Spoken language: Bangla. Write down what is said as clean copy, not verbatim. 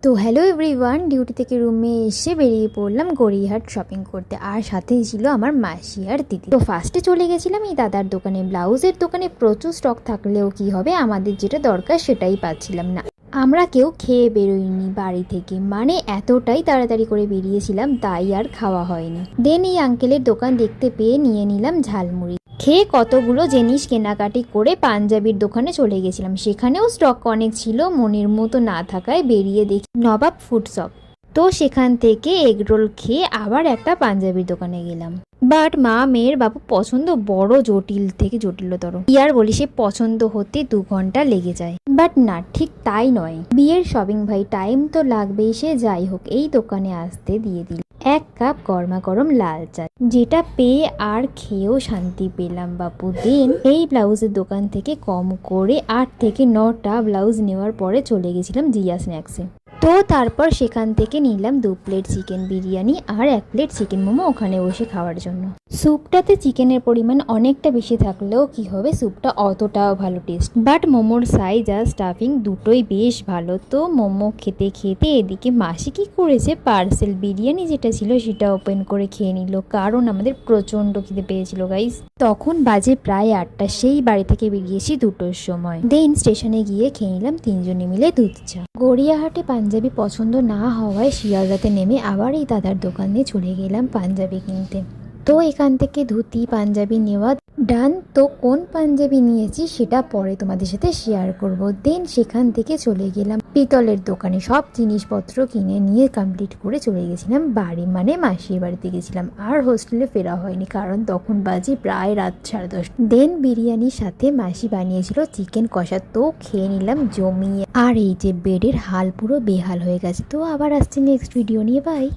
তো হ্যালো এভরিওয়ান, ডিউটি থেকে রুমে এসে বেরিয়ে পড়লাম গড়িয়াহাট শপিং করতে। আর সাথেই ছিল আমার মাসি আর দিদি। তো ফার্স্টে চলে গেছিলাম এই দাদার দোকানে। ব্লাউজের দোকানে প্রচুর স্টক থাকলেও কি হবে, আমাদের যেটা দরকার সেটাই পাচ্ছিলাম না। আমরা কেউ খেয়ে বেরোইনি বাড়ি থেকে, মানে এতটাই তাড়াতাড়ি করে বেরিয়েছিলাম, তাই আর খাওয়া হয়নি। দেন এই আঙ্কেলের দোকান দেখতে পেয়ে নিয়ে নিলাম ঝালমুড়ি। খেয়ে কতগুলো জিনিস কেনাকাটি করে পাঞ্জাবির দোকানে চলে গেছিলাম। সেখানেও স্টক অনেক ছিল, মনের মতো না থাকায় বেরিয়ে দেখি নবাব ফুড শপ। তো সেখান থেকে এগরোল খেয়ে আবার একটা পাঞ্জাবির দোকানে গেলাম। বাট মা মেয়ের বাবু পছন্দ বড় জটিল থেকে জটিলতর। কি আর বলি, সে পছন্দ হতে 2 ঘন্টা লেগে যায়। বাট না, ঠিক তাই নয়। বিয়ের শপিং ভাই, টাইম তো লাগবেই। সে যাই হোক, এই দোকানে আসতে দিয়ে দিল 1 কাপ গরমা গরম লাল চা, যেটা পেয়ে আর খেয়েও শান্তি পেলাম বাপু। দেন এই ব্লাউজের দোকান থেকে কম করে 8 থেকে 9টা ব্লাউজ নেওয়ার পরে চলে গেছিলাম জিয়া স্ন্যাক্সে। তো তারপর সেখান থেকে নিলাম 2 প্লেট চিকেন বিরিয়ানি আর 1 প্লেট চিকেন মোমো ওখানে বসে খাওয়ার জন্য। স্যুপটাতে চিকেনের পরিমাণ অনেকটা বেশি থাকলেও কি হবে, স্যুপটা অতটাও ভালো টেস্ট। বাট মোমোর সাইজ আর স্টাফিং দুটোই বেশ ভালো। তো মোমো খেতে খেতে এদিকে মাসি কি করেছে, পার্সেল বিরিয়ানি যেটা ছিল সেটা ওপেন করে খেয়ে নিল, কারণ আমাদের প্রচণ্ড খিদে পেয়েছিল গাইস। তখন বাজে প্রায় 8টা, সেই বাড়ি থেকে বেরিয়েছি 2টোর সময়। দেন স্টেশনে গিয়ে খেয়ে নিলাম 3 জনে মিলে দুধ চা। গড়িয়াহাটে পাঞ্জাবি পছন্দ না হওয়ায় শিয়ালদাতে নেমে আবার এই দাদার দোকানে চলে গেলাম পাঞ্জাবি কিনতে। তো এখান থেকে ধুতি পাঞ্জাবি নেওয়া ডান। তো কোন পাঞ্জাবি নিয়েছি সেটা পরে তোমাদের সাথে শেয়ার করব। দেন সেখান থেকে চলে গেলাম পিতলের দোকানে, সব জিনিসপত্র কিনে নিয়ে কমপ্লিট করে চলে গেছিলাম বাড়ি, মানে মাসির বাড়িতে গেছিলাম। আর হোস্টেলে ফেরা হয়নি, কারণ তখন বাজে প্রায় রাত 10:30। দেন বিরিয়ানির সাথে মাসি বানিয়েছিল চিকেন কষা, তো খেয়ে নিলাম জমিয়ে। আর এই যে বেডের হাল পুরো বেহাল হয়ে গেছে। তো আবার আসছি নেক্সট ভিডিও নিয়ে, বাই।